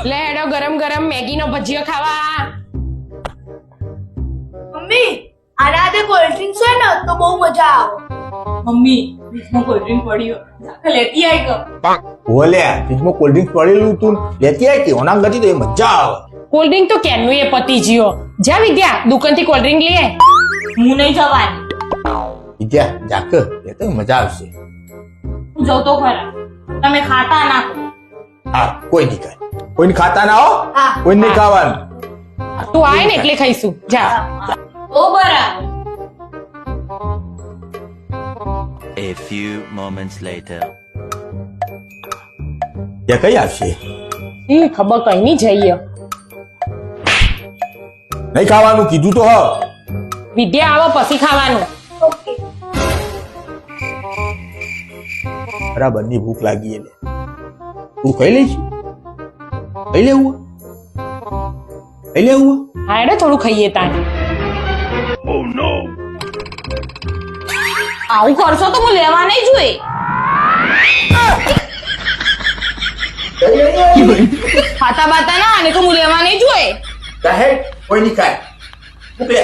લે હેડો ગરમ ગરમ મેગી નો ભજીયો ખાવા. મમ્મી આના હાથે કોલ્ડ ડ્રિંક્સ હોય ને તો બહુ મજા આવે. મમ્મી ફ્રીજમાં કોલ્ડ ડ્રિંક પડ્યો લેતી આઈ ગયો. ઓલ્યા ફ્રીજમાં કોલ્ડ ડ્રિંક પડેલું તું લેતી આવી કે ઓના ગતિ તો એ મજા આવે. કોલ્ડ ડ્રિંક તો કેનું એ પતી ગયો. જા વિદ્યા દુકાન થી કોલ્ડ ડ્રિંક લે. હું નહીં જવાની. વિદ્યા જાક એ તો મજા આવશે. હું જઉં તો ખરા. તમે ખાતા ના ખો. હા કોઈ નહીં ખાય, કોઈને ખાતા ના હો, હા. કોઈને નહીં ખાવાનું. તું આય ને એટલે ખાઈશું. જા. ઓ બરા. A few moments later. ત્યાં કઈ આવશે? ખબર કઈ નહીં જઈએ. નહીં ખાવાનું કીધું તો હ. વિદ્યા આવો પછી ખાવાનું. ઓકે. બરાબર ની ભૂખ લાગી એટલે તું ખાઈ લઈશું. ખાઈ લેવું ખાઈ લેવું. હા હેડો થોડું ખાઈએ તાન. આવું કરશો તો હું લેવા નહીં જોઈએ. ખાતા બાતા ના અને તો હું લેવા નહીં જોઈએ. જાહે કોઈ નહીં ખાય. ભૂખ લે.